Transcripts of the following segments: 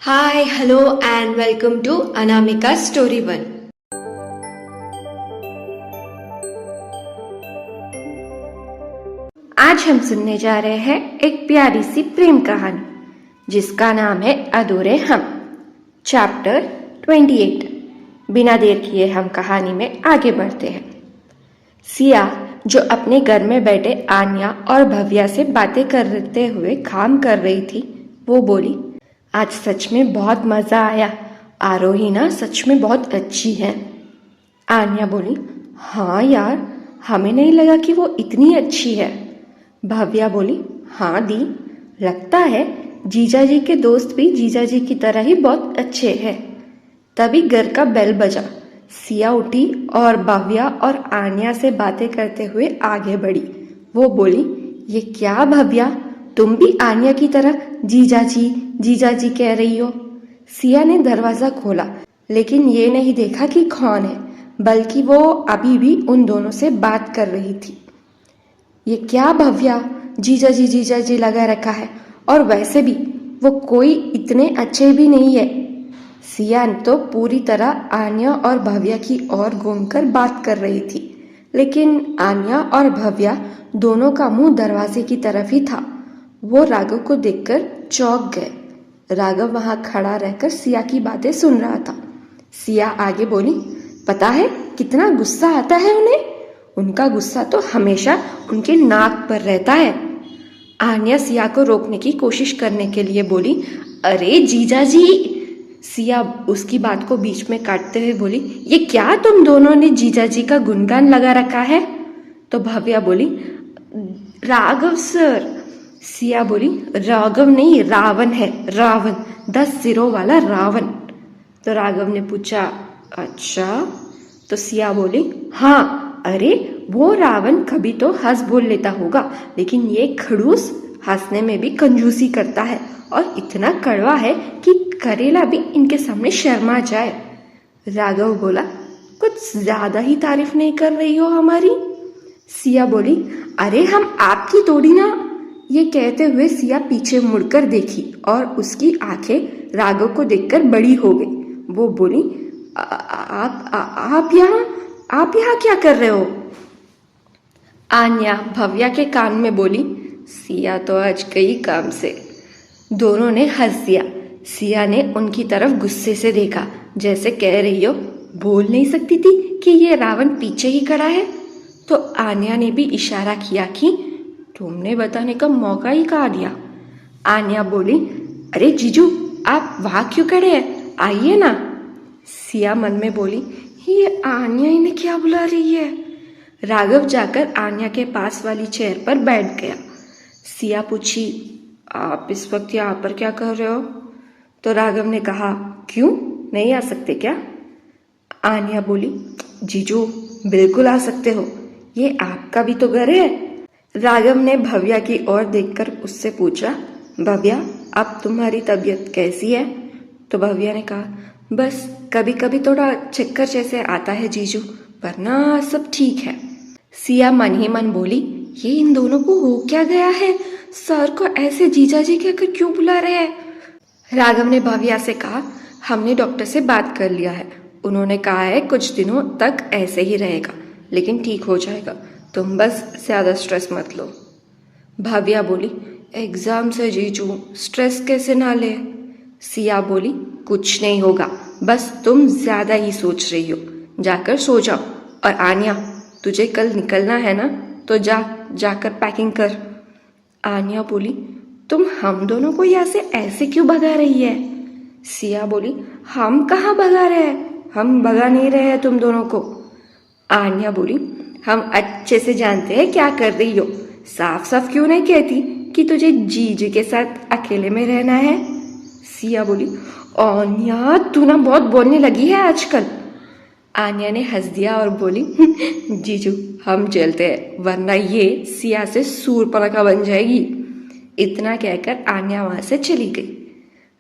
Hi, hello, and welcome to Anamika Story One. आज हम सुनने जा रहे हैं एक प्यारी सी प्रेम कहानी जिसका नाम है अधूरे हम। चैप्टर 28। बिना देर किए हम कहानी में आगे बढ़ते हैं। सिया जो अपने घर में बैठे आन्या और भव्या से बातें करते हुए काम कर रही थी, वो बोली, आज सच में बहुत मजा आया। आरोही ना सच में बहुत अच्छी है। आन्या बोली, हाँ यार, हमें नहीं लगा कि वो इतनी अच्छी है। भव्या बोली, हाँ दी, लगता है जीजाजी के दोस्त भी जीजाजी की तरह ही बहुत अच्छे हैं। तभी घर का बेल बजा। सिया उठी और भव्या और आन्या से बातें करते हुए आगे बढ़ी। वो बोली, ये क्या भव्या, तुम भी आन्या की तरह जीजाजी जीजाजी कह रही हो। सिया ने दरवाजा खोला, लेकिन ये नहीं देखा कि कौन है, बल्कि वो अभी भी उन दोनों से बात कर रही थी। ये क्या भव्या, जीजाजी लगा रखा है, और वैसे भी वो कोई इतने अच्छे भी नहीं है। सिया तो पूरी तरह आन्या और भव्या की ओर घूमकर बात कर रही थी, लेकिन आन्या और भव्या दोनों का मुंह दरवाजे की तरफ ही था। वो राघव को देखकर चौंक गए। राघव वहां खड़ा रहकर सिया की बातें सुन रहा था। सिया आगे बोली, पता है कितना गुस्सा आता है उन्हें। उनका गुस्सा तो हमेशा उनके नाक पर रहता है। आन्या सिया को रोकने की कोशिश करने के लिए बोली, अरे जीजाजी। सिया उसकी बात को बीच में काटते हुए बोली, ये क्या तुम दोनों ने जीजाजी का गुणगान लगा रखा है। तो भव्या बोली, राघव सर। सिया बोली, राघव नहीं, रावण है, रावण, 10 सिरों वाला रावण। तो राघव ने पूछा, अच्छा। तो सिया बोली, हाँ, अरे वो रावण कभी तो हंस बोल लेता होगा, लेकिन ये खड़ूस हंसने में भी कंजूसी करता है और इतना कड़वा है कि करेला भी इनके सामने शर्मा जाए। राघव बोला, कुछ ज्यादा ही तारीफ नहीं कर रही हो हमारी। सिया बोली, अरे हम आपकी तोड़ी ना। ये कहते हुए सिया पीछे मुड़कर देखी और उसकी आंखें राघव को देखकर बड़ी हो गई। वो बोली, आप यहाँ क्या कर रहे हो। आन्या भव्या के कान में बोली, सिया तो आज गई काम से। दोनों ने हंस दिया। सिया ने उनकी तरफ गुस्से से देखा, जैसे कह रही हो, बोल नहीं सकती थी कि ये रावण पीछे ही खड़ा है। तो आन्या ने भी इशारा किया कि तुमने बताने का मौका ही कहा दिया। आन्या बोली, अरे जीजू, आप वहां क्यों खड़े हैं, आइए ना। सिया मन में बोली, ये आन्या इन्हें क्या बुला रही है। राघव जाकर आन्या के पास वाली चेयर पर बैठ गया। सिया पूछी, आप इस वक्त यहाँ पर क्या कर रहे हो। तो राघव ने कहा, क्यों, नहीं आ सकते क्या। आन्या बोली, जीजू बिल्कुल आ सकते हो, ये आपका भी तो घर है। राघव ने भव्या की ओर देखकर उससे पूछा, भव्या, अब तुम्हारी तबीयत कैसी है। तो भव्या ने कहा, बस कभी कभी थोड़ा चक्कर जैसे आता है जीजू, वरना सब ठीक है। सिया मन ही मन बोली, ये इन दोनों को हो क्या गया है, सर को ऐसे जीजाजी कहकर क्यों बुला रहे हैं। राघव ने भव्या से कहा, हमने डॉक्टर से बात कर लिया है, उन्होंने कहा है कुछ दिनों तक ऐसे ही रहेगा, लेकिन ठीक हो जाएगा, तुम बस ज्यादा स्ट्रेस मत लो। भव्या बोली, एग्जाम से जीजू, स्ट्रेस कैसे ना ले। सिया बोली, कुछ नहीं होगा, बस तुम ज्यादा ही सोच रही हो, जाकर सो जाओ। और आन्या, तुझे कल निकलना है ना, तो जाकर पैकिंग कर। आन्या बोली, तुम हम दोनों को यहाँ से ऐसे क्यों भगा रही है। सिया बोली, हम कहाँ भगा रहे हैं, हम भगा नहीं रहे हैं तुम दोनों को। आन्या बोली, हम अच्छे से जानते हैं क्या कर रही हो, साफ साफ क्यों नहीं कहती कि तुझे जीजू के साथ अकेले में रहना है। सिया बोली, आन्या तू ना बहुत बोलने लगी है आजकल। आन्या ने हंस दिया और बोली, जीजू हम चलते हैं, वरना ये सिया से सूरपनखा बन जाएगी। इतना कहकर आन्या वहां से चली गई।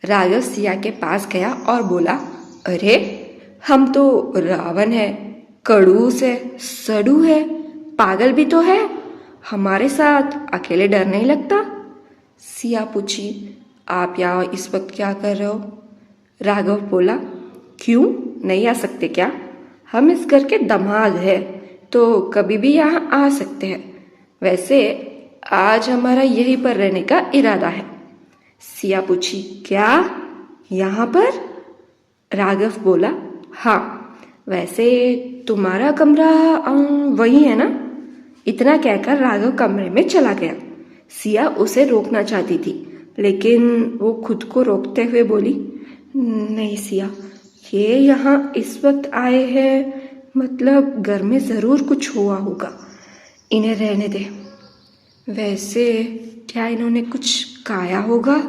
राघव सिया के पास गया और बोला, अरे हम तो रावण है, खड़ूस है, सड़ू है, पागल भी तो है, हमारे साथ अकेले डर नहीं लगता। सिया पूछी, आप यहाँ इस वक्त क्या कर रहे हो। राघव बोला, क्यों नहीं आ सकते क्या? हम इस घर के दामाद हैं तो कभी भी यहाँ आ सकते हैं। वैसे आज हमारा यहीं पर रहने का इरादा है। सिया पूछी, क्या यहाँ पर? राघव बोला, हाँ। वैसे तुम्हारा कमरा वही है ना? इतना कहकर राघव कमरे में चला गया। सिया उसे रोकना चाहती थी, लेकिन वो खुद को रोकते हुए बोली, नहीं सिया, ये यहाँ इस वक्त आए हैं, मतलब घर में ज़रूर कुछ हुआ होगा, इन्हें रहने दे। वैसे क्या इन्होंने कुछ खाया होगा?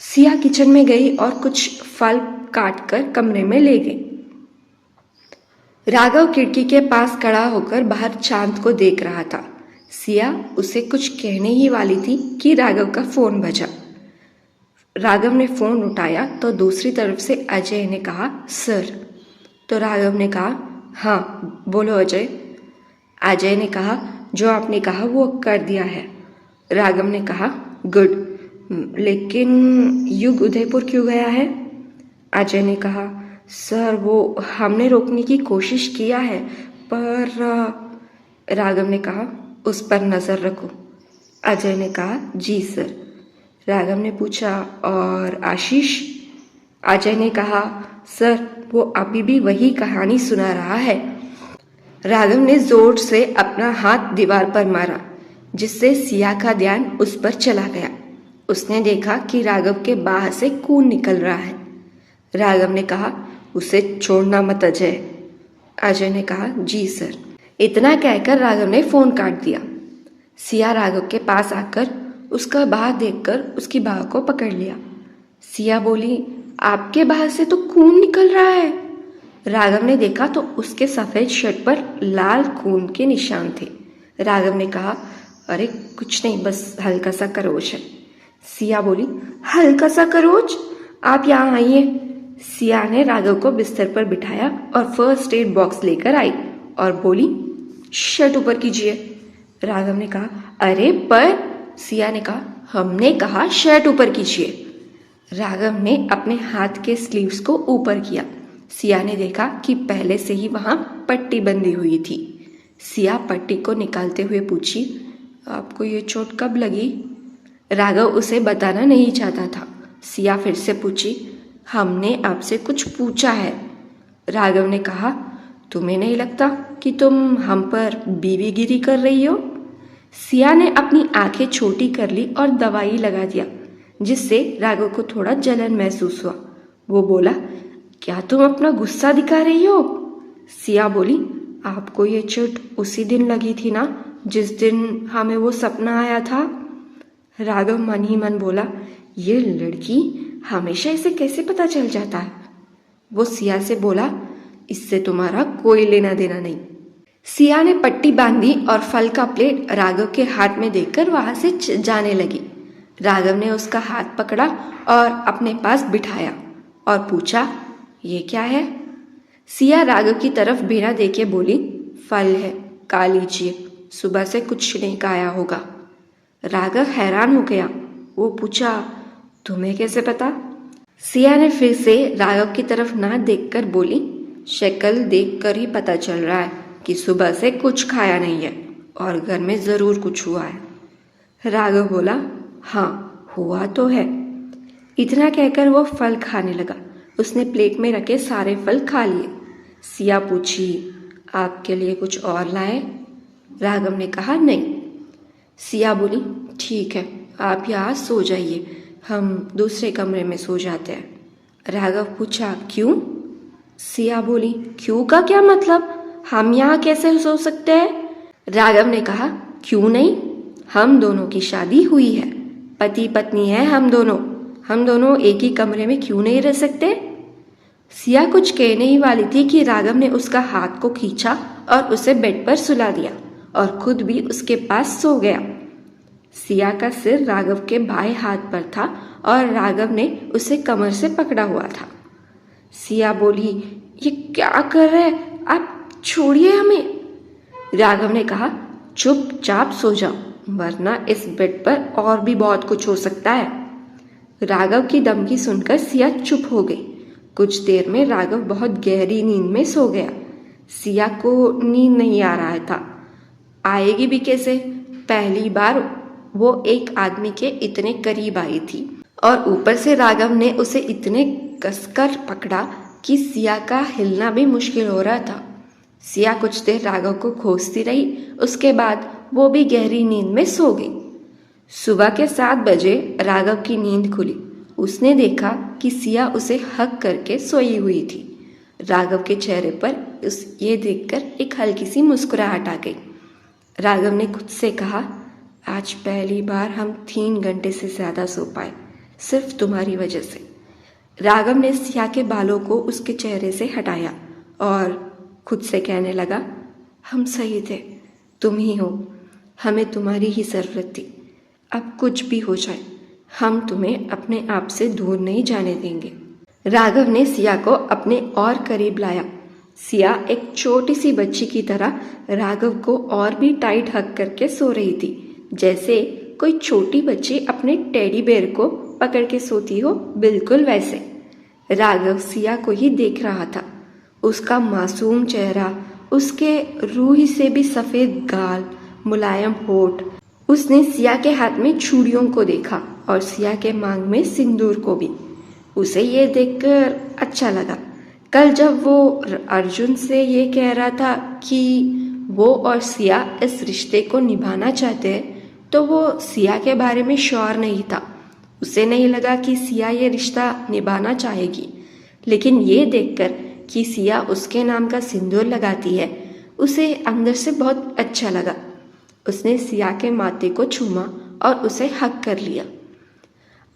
सिया किचन में गई और कुछ फल काट कर कमरे में ले गई। राघव खिड़की के पास खड़ा होकर बाहर चांद को देख रहा था। सिया उसे कुछ कहने ही वाली थी कि राघव का फोन बजा। राघव ने फोन उठाया तो दूसरी तरफ से अजय ने कहा, सर। तो राघव ने कहा, हाँ बोलो अजय। अजय ने कहा, जो आपने कहा वो कर दिया है। राघव ने कहा, गुड, लेकिन युग उदयपुर क्यों गया है? अजय ने कहा, सर वो हमने रोकने की कोशिश किया है, पर राघव ने कहा, उस पर नज़र रखो। अजय ने कहा, जी सर। राघव ने पूछा, और आशीष? अजय ने कहा, सर वो अभी भी वही कहानी सुना रहा है। राघव ने जोर से अपना हाथ दीवार पर मारा, जिससे सिया का ध्यान उस पर चला गया। उसने देखा कि राघव के बाह से खून निकल रहा है। राघव ने कहा, उसे छोड़ना मत अजय। अजय ने कहा, जी सर। इतना कहकर राघव ने फोन काट दिया। सिया राघव के पास आकर उसका बाह देखकर उसकी बाह को पकड़ लिया। सिया बोली, आपके बाह से तो खून निकल रहा है। राघव ने देखा तो उसके सफेद शर्ट पर लाल खून के निशान थे। राघव ने कहा, अरे कुछ नहीं, बस हल्का सा खरोच है। सिया बोली, हल्का सा खरोच? आप यहाँ आइए। सिया ने राघव को बिस्तर पर बिठाया और फर्स्ट एड बॉक्स लेकर आई और बोली, शर्ट ऊपर कीजिए। राघव ने कहा, अरे पर। सिया ने कहा, हमने कहा शर्ट ऊपर कीजिए। राघव ने अपने हाथ के स्लीव्स को ऊपर किया। सिया ने देखा कि पहले से ही वहां पट्टी बंधी हुई थी। सिया पट्टी को निकालते हुए पूछी, आपको ये चोट कब लगी? राघव उसे बताना नहीं चाहता था। सिया फिर से पूछी, हमने आपसे कुछ पूछा है। राघव ने कहा, तुम्हें नहीं लगता कि तुम हम पर बीवीगिरी कर रही हो? सिया ने अपनी आंखें छोटी कर ली और दवाई लगा दिया, जिससे राघव को थोड़ा जलन महसूस हुआ। वो बोला, क्या तुम अपना गुस्सा दिखा रही हो? सिया बोली, आपको ये चोट उसी दिन लगी थी ना, जिस दिन हमें वो सपना आया था? राघव मन ही मन बोला, ये लड़की हमेशा इसे कैसे पता चल जाता है? वो सिया से बोला, इससे तुम्हारा कोई लेना देना नहीं। सिया ने पट्टी बांधी और फल का प्लेट राघव के हाथ में देकर वहां से जाने लगी। राघव ने उसका हाथ पकड़ा और अपने पास बिठाया और पूछा, ये क्या है? सिया राघव की तरफ बिना देखे बोली, फल है, खा लीजिए, सुबह से कुछ नहीं खाया होगा। राघव हैरान हो गया। वो पूछा, तुम्हें कैसे पता? सिया ने फिर से राघव की तरफ ना देखकर बोली, शक्ल देखकर ही पता चल रहा है कि सुबह से कुछ खाया नहीं है और घर में जरूर कुछ हुआ है। राघव बोला, हाँ हुआ तो है। इतना कहकर वो फल खाने लगा। उसने प्लेट में रखे सारे फल खा लिए। सिया पूछी, आपके लिए कुछ और लाए? राघव ने कहा, नहीं। सिया बोली, ठीक है, आप यहाँ सो जाइए, हम दूसरे कमरे में सो जाते हैं। राघव पूछा, क्यों? सिया बोली, क्यों का क्या मतलब? हम यहाँ कैसे सो सकते हैं? राघव ने कहा, क्यों नहीं, हम दोनों की शादी हुई है, पति पत्नी है हम दोनों एक ही कमरे में क्यों नहीं रह सकते? सिया कुछ कहने ही वाली थी कि राघव ने उसका हाथ को खींचा और उसे बेड पर सुला दिया और खुद भी उसके पास सो गया। सिया का सिर राघव के बाएं हाथ पर था और राघव ने उसे कमर से पकड़ा हुआ था। सिया बोली, ये क्या कर रहे हैं आप, छोड़िए हमें। राघव ने कहा, चुपचाप सो जाओ, वरना इस बेड पर और भी बहुत कुछ हो सकता है। राघव की धमकी सुनकर सिया चुप हो गई। कुछ देर में राघव बहुत गहरी नींद में सो गया। सिया को नींद नहीं आ रहा था, आएगी भी कैसे। पहली बार वो एक आदमी के इतने करीब आई थी और ऊपर से राघव ने उसे इतने कसकर पकड़ा कि सिया का हिलना भी मुश्किल हो रहा था। सिया कुछ देर राघव को खोजती रही, उसके बाद वो भी गहरी नींद में सो गई। सुबह के 7 बजे राघव की नींद खुली। उसने देखा कि सिया उसे हग करके सोई हुई थी। राघव के चेहरे पर ये देखकर एक हल्की सी मुस्कुराहट आ गई। राघव ने खुद से कहा, आज पहली बार हम 3 घंटे से ज़्यादा सो पाए, सिर्फ तुम्हारी वजह से। राघव ने सिया के बालों को उसके चेहरे से हटाया और खुद से कहने लगा, हम सही थे, तुम ही हो, हमें तुम्हारी ही ज़रूरत थी। अब कुछ भी हो जाए, हम तुम्हें अपने आप से दूर नहीं जाने देंगे। राघव ने सिया को अपने और करीब लाया। सिया एक छोटी सी बच्ची की तरह राघव को और भी टाइट हग करके सो रही थी, जैसे कोई छोटी बच्ची अपने टेडी बेयर को पकड़ के सोती हो, बिल्कुल वैसे। राघव सिया को ही देख रहा था। उसका मासूम चेहरा, उसके रूही से भी सफ़ेद गाल, मुलायम होठ। उसने सिया के हाथ में चूड़ियों को देखा और सिया के मांग में सिंदूर को भी। उसे ये देखकर अच्छा लगा। कल जब वो अर्जुन से ये कह रहा था कि वो और सिया इस रिश्ते को निभाना चाहते हैं, तो वो सिया के बारे में श्योर नहीं था। उसे नहीं लगा कि सिया ये रिश्ता निभाना चाहेगी, लेकिन ये देखकर कि सिया उसके नाम का सिंदूर लगाती है, उसे अंदर से बहुत अच्छा लगा। उसने सिया के माथे को चूमा और उसे हग कर लिया।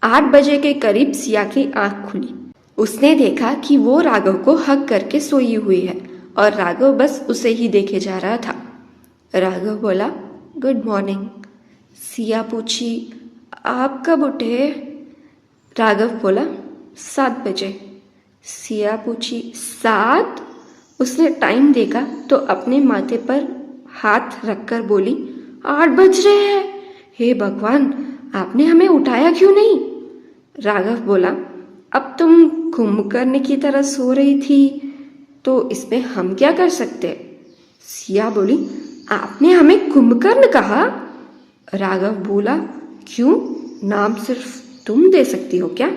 8 बजे के करीब सिया की आंख खुली। उसने देखा कि वो राघव को हग करके सोई हुई है और राघव बस उसे ही देखे जा रहा था। राघव बोला, गुड मॉर्निंग। सिया पूछी, आप कब उठे? राघव बोला, 7 बजे। सिया पूछी, 7? उसने टाइम देखा तो अपने माथे पर हाथ रखकर बोली, 8 बज रहे हैं। हे भगवान, आपने हमें उठाया क्यों नहीं? राघव बोला, अब तुम कुंभकर्ण की तरह सो रही थी, तो इसमें हम क्या कर सकते? सिया बोली, आपने हमें कुंभकर्ण कहा? राघव बोला, क्यों, नाम सिर्फ तुम दे सकती हो क्या?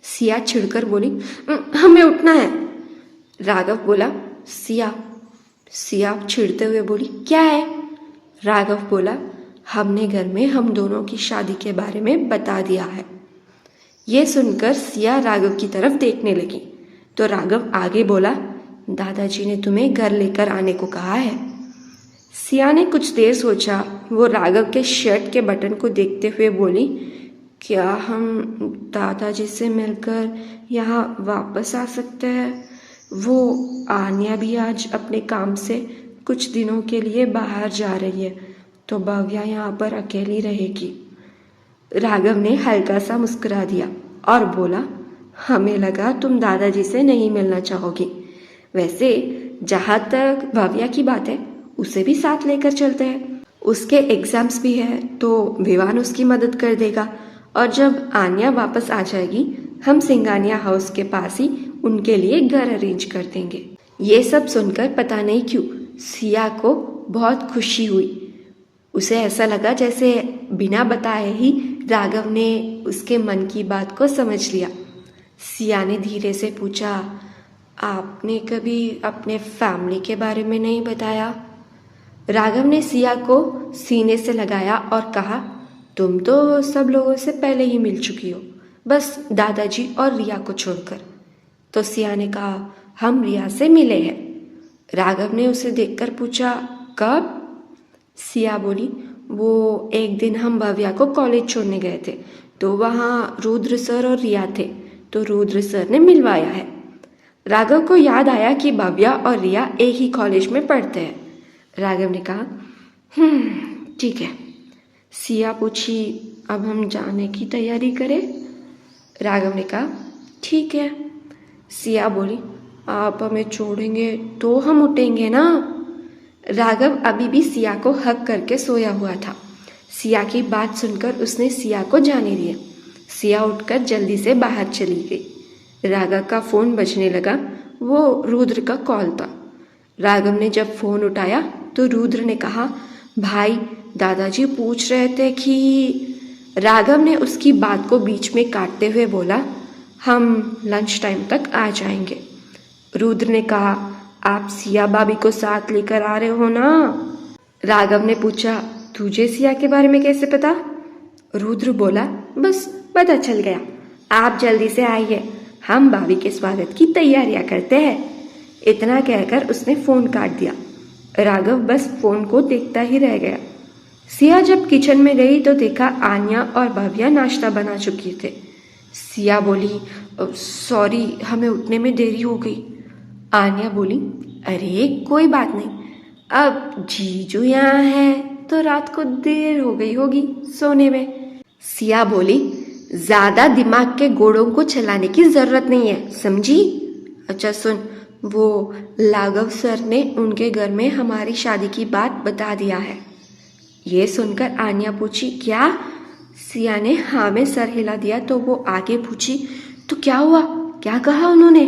सिया चिढ़कर बोली, हमें उठना है। राघव बोला, सिया चिढ़ते हुए बोली, क्या है? राघव बोला, हमने घर में हम दोनों की शादी के बारे में बता दिया है। ये सुनकर सिया राघव की तरफ देखने लगी तो राघव आगे बोला, दादाजी ने तुम्हें घर लेकर आने को कहा है। सिया ने कुछ देर सोचा। वो राघव के शर्ट के बटन को देखते हुए बोली, क्या हम दादाजी से मिलकर यहाँ वापस आ सकते हैं? वो आन्या भी आज अपने काम से कुछ दिनों के लिए बाहर जा रही है, तो भव्या यहाँ पर अकेली रहेगी। राघव ने हल्का सा मुस्कुरा दिया और बोला, हमें लगा तुम दादाजी से नहीं मिलना चाहोगी। वैसे जहाँ तक भव्या की बात है, उसे भी साथ लेकर चलते हैं। उसके एग्जाम्स भी है तो विवान उसकी मदद कर देगा, और जब आन्या वापस आ जाएगी, हम सिंगानिया हाउस के पास ही उनके लिए घर अरेंज कर देंगे। ये सब सुनकर पता नहीं क्यों सिया को बहुत खुशी हुई। उसे ऐसा लगा जैसे बिना बताए ही राघव ने उसके मन की बात को समझ लिया। सिया ने धीरे से पूछा, आपने कभी अपने फैमिली के बारे में नहीं बताया? राघव ने सिया को सीने से लगाया और कहा, तुम तो सब लोगों से पहले ही मिल चुकी हो, बस दादाजी और रिया को छोड़कर। तो सिया ने कहा, हम रिया से मिले हैं। राघव ने उसे देखकर पूछा, कब? सिया बोली, वो एक दिन हम भव्या को कॉलेज छोड़ने गए थे, तो वहाँ रुद्र सर और रिया थे, तो रुद्र सर ने मिलवाया है। राघव को याद आया कि भव्या और रिया एक ही कॉलेज में पढ़ते हैं। राघव ने कहा, ठीक है। सिया पूछी, अब हम जाने की तैयारी करें? राघव ने कहा, ठीक है। सिया बोली, आप हमें छोड़ेंगे तो हम उठेंगे ना? राघव अभी भी सिया को हग करके सोया हुआ था। सिया की बात सुनकर उसने सिया को जाने दिया। सिया उठकर जल्दी से बाहर चली गई। राघव का फ़ोन बजने लगा। वो रुद्र का कॉल था। राघव ने जब फ़ोन उठाया तो रुद्र ने कहा, भाई दादाजी पूछ रहे थे कि। राघव ने उसकी बात को बीच में काटते हुए बोला, हम लंच टाइम तक आ जाएंगे। रुद्र ने कहा, आप सिया भाभी को साथ लेकर आ रहे हो ना? राघव ने पूछा, तुझे सिया के बारे में कैसे पता? रुद्र बोला, बस पता चल गया। आप जल्दी से आइए, हम भाभी के स्वागत की तैयारियां करते हैं। इतना कहकर उसने फ़ोन काट दिया। राघव बस फ़ोन को देखता ही रह गया। सिया जब किचन में गई तो देखा आन्या और भव्या नाश्ता बना चुकी थे। सिया बोली, सॉरी हमें उठने में देरी हो गई। आन्या बोली, अरे कोई बात नहीं, अब जीजू यहाँ है तो रात को देर हो गई होगी सोने में। सिया बोली, ज़्यादा दिमाग के घोड़ों को चलाने की ज़रूरत नहीं है, समझी? अच्छा सुन, वो राघव सर ने उनके घर में हमारी शादी की बात बता दिया है। ये सुनकर आन्या पूछी, क्या? सिया ने हाँ में सर हिला दिया तो वो आगे पूछी, तो क्या हुआ, क्या कहा उन्होंने?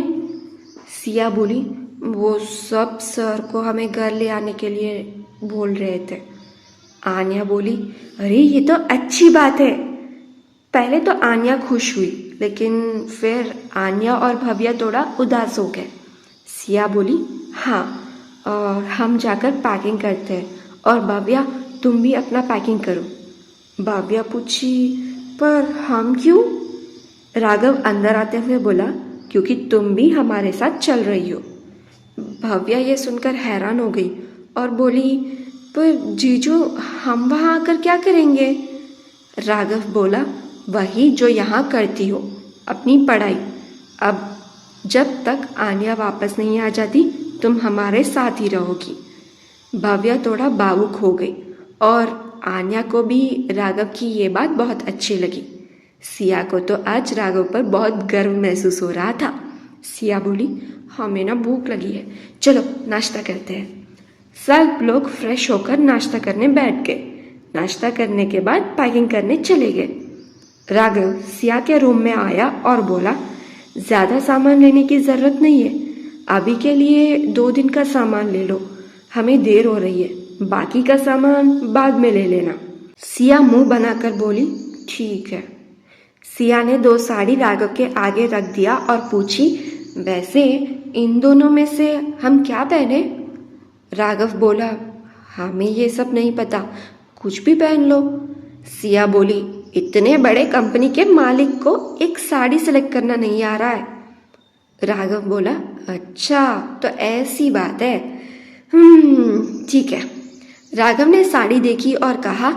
सिया बोली, वो सब सर को हमें घर ले आने के लिए बोल रहे थे। आन्या बोली, अरे ये तो अच्छी बात है। पहले तो आन्या खुश हुई, लेकिन फिर आन्या और भव्या थोड़ा उदास हो गए। सिया बोली, हाँ, और हम जाकर पैकिंग करते हैं, और भव्या तुम भी अपना पैकिंग करो। भव्या पूछी, पर हम क्यों? राघव अंदर आते हुए बोला, क्योंकि तुम भी हमारे साथ चल रही हो। भव्या ये सुनकर हैरान हो गई और बोली, पर जीजू हम वहाँ आकर क्या करेंगे? राघव बोला, वही जो यहाँ करती हो, अपनी पढ़ाई। अब जब तक आन्या वापस नहीं आ जाती तुम हमारे साथ ही रहोगी। भव्या थोड़ा भावुक हो गई और आन्या को भी राघव की ये बात बहुत अच्छी लगी। सिया को तो आज राघव पर बहुत गर्व महसूस हो रहा था। सिया बोली, हमें ना भूख लगी है, चलो नाश्ता करते हैं। सब लोग फ्रेश होकर नाश्ता करने बैठ गए। नाश्ता करने के बाद पैकिंग करने चले गए। राघव सिया के रूम में आया और बोला, ज़्यादा सामान लेने की ज़रूरत नहीं है, अभी के लिए 2 दिन का सामान ले लो, हमें देर हो रही है, बाकी का सामान बाद में ले लेना। सिया मुंह बनाकर बोली, ठीक है। सिया ने 2 साड़ी राघव के आगे रख दिया और पूछी, वैसे इन दोनों में से हम क्या पहने? राघव बोला, हमें ये सब नहीं पता, कुछ भी पहन लो। सिया बोली, इतने बड़े कंपनी के मालिक को एक साड़ी सिलेक्ट करना नहीं आ रहा है। राघव बोला, अच्छा तो ऐसी बात है, ठीक है। राघव ने साड़ी देखी और कहा,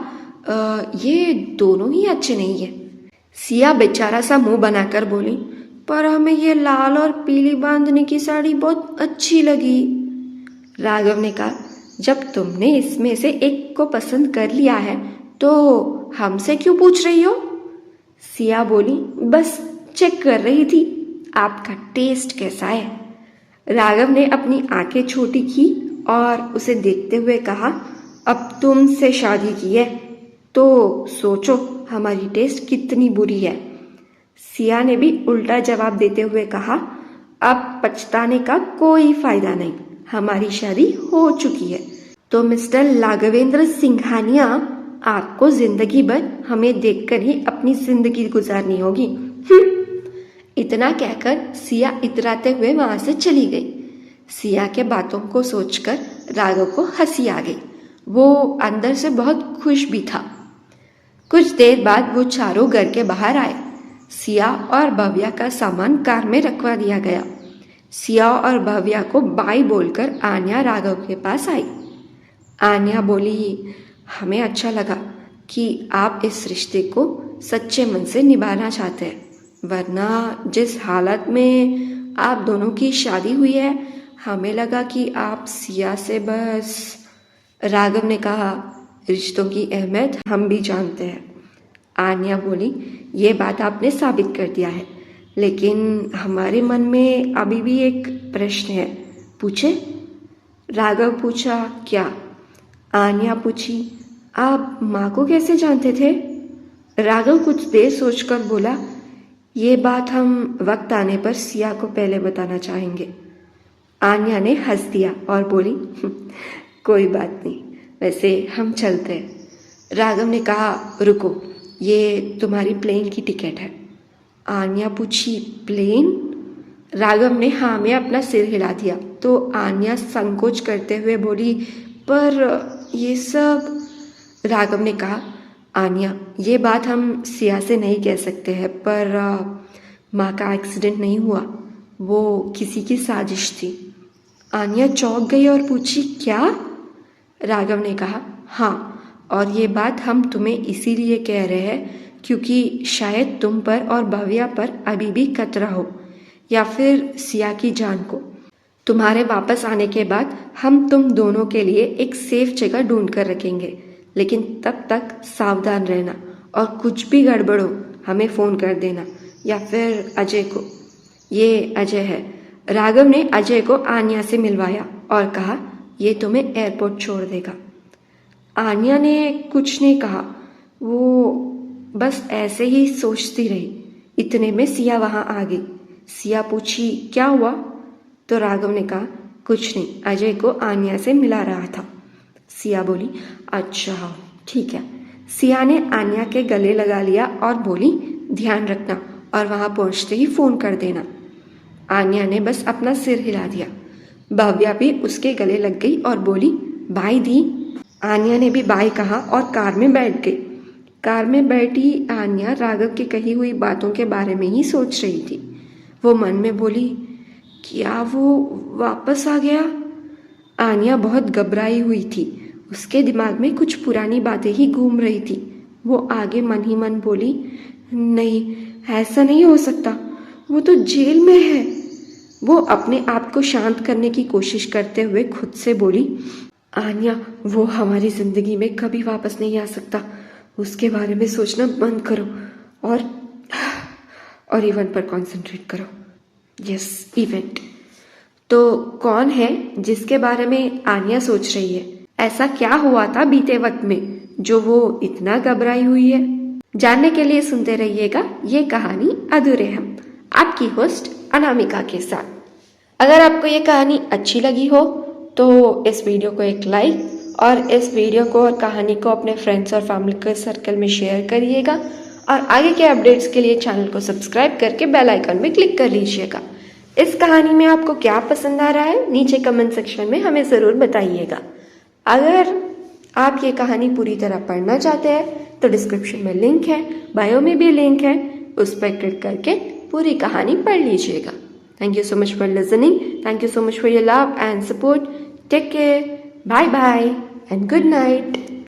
ये दोनों ही अच्छे नहीं है। सिया बेचारा सा मुंह बनाकर बोली, पर हमें ये लाल और पीली बांधने की साड़ी बहुत अच्छी लगी। राघव ने कहा, जब तुमने इसमें से एक को पसंद कर लिया है तो हमसे क्यों पूछ रही हो? सिया बोली, बस चेक कर रही थी आपका टेस्ट कैसा है। राघव ने अपनी आंखें छोटी की और उसे देखते हुए कहा, अब तुमसे शादी की है तो सोचो हमारी टेस्ट कितनी बुरी है। सिया ने भी उल्टा जवाब देते हुए कहा, अब पछताने का कोई फायदा नहीं, हमारी शादी हो चुकी है। तो मिस्टर राघवेंद्र सिंघानिया, आपको जिंदगी भर हमें देखकर ही अपनी जिंदगी गुजारनी होगी। इतना कहकर सिया इतराते हुए वहां से चली गई। सिया के बातों को सोचकर राघव को हंसी आ गई। वो अंदर से बहुत खुश भी था। कुछ देर बाद वो चारों घर के बाहर आए। सिया और भव्या का सामान कार में रखवा दिया गया। सिया और भव्या को बाय बोलकर आन्या राघव के पास आई। आन्या बोली, हमें अच्छा लगा कि आप इस रिश्ते को सच्चे मन से निभाना चाहते हैं, वरना जिस हालत में आप दोनों की शादी हुई है हमें लगा कि आप सिया से बस। राघव ने कहा, रिश्तों की अहमियत हम भी जानते हैं। आन्या बोली, ये बात आपने साबित कर दिया है, लेकिन हमारे मन में अभी भी एक प्रश्न है, पूछे? राघव पूछा, क्या? आन्या पूछी, आप माँ को कैसे जानते थे? राघव कुछ देर सोचकर बोला, ये बात हम वक्त आने पर सिया को पहले बताना चाहेंगे। आन्या ने हंस दिया और बोली, कोई बात नहीं, वैसे हम चलते हैं। राघव ने कहा, रुको, ये तुम्हारी प्लेन की टिकट है। आन्या पूछी, प्लेन? राघव ने हाँ में अपना सिर हिला दिया तो आन्या संकोच करते हुए बोली, पर ये सब। राघव ने कहा, आन्या, ये बात हम सिया से नहीं कह सकते हैं, पर माँ का एक्सीडेंट नहीं हुआ, वो किसी की साजिश थी। आन्या चौंक गई और पूछी, क्या? राघव ने कहा, हाँ, और ये बात हम तुम्हें इसीलिए कह रहे हैं क्योंकि शायद तुम पर और भव्या पर अभी भी खतरा हो, या फिर सिया की जान को। तुम्हारे वापस आने के बाद हम तुम दोनों के लिए एक सेफ जगह ढूंढ कर रखेंगे, लेकिन तब तक सावधान रहना और कुछ भी गड़बड़ हो हमें फ़ोन कर देना, या फिर अजय को। ये अजय है। राघव ने अजय को आन्या से मिलवाया और कहा, ये तुम्हें एयरपोर्ट छोड़ देगा। आन्या ने कुछ नहीं कहा, वो बस ऐसे ही सोचती रही। इतने में सिया वहाँ आ गई। सिया पूछी, क्या हुआ? तो राघव ने कहा, कुछ नहीं, अजय को आन्या से मिला रहा था। सिया बोली, अच्छा ठीक है। सिया ने आन्या के गले लगा लिया और बोली, ध्यान रखना और वहाँ पहुँचते ही फ़ोन कर देना। आन्या ने बस अपना सिर हिला दिया। भव्या भी उसके गले लग गई और बोली, बाय दी। आन्या ने भी बाय कहा और कार में बैठ गई। कार में बैठी आन्या राघव की कही हुई बातों के बारे में ही सोच रही थी। वो मन में बोली, क्या वो वापस आ गया? आन्या बहुत घबराई हुई थी। उसके दिमाग में कुछ पुरानी बातें ही घूम रही थी। वो आगे मन ही मन बोली, नहीं, ऐसा नहीं हो सकता, वो तो जेल में है। वो अपने आप को शांत करने की कोशिश करते हुए खुद से बोली, आन्या, वो हमारी ज़िंदगी में कभी वापस नहीं आ सकता। उसके बारे में सोचना बंद करो और इवेंट पर कंसंट्रेट करो। Yes, event. तो कौन है जिसके बारे में आन्या सोच रही है? ऐसा क्या हुआ था बीते वक्त में जो वो इतना घबराई हुई है? जानने के लिए सुनते रहिएगा ये कहानी अधूरे हम, आपकी होस्ट अनामिका के साथ। अगर आपको ये कहानी अच्छी लगी हो तो इस वीडियो को एक लाइक और इस वीडियो को और कहानी को अपने फ्रेंड्स और फैमिली के सर्कल में शेयर करिएगा और आगे के अपडेट्स के लिए चैनल को सब्सक्राइब करके बेल आइकन में क्लिक कर लीजिएगा। इस कहानी में आपको क्या पसंद आ रहा है नीचे कमेंट सेक्शन में हमें ज़रूर बताइएगा। अगर आप ये कहानी पूरी तरह पढ़ना चाहते हैं तो डिस्क्रिप्शन में लिंक है, बायो में भी लिंक है, उस पर क्लिक करके पूरी कहानी पढ़ लीजिएगा। Thank you so much for listening. Thank you so much for your love and support. Take care. Bye bye and good night.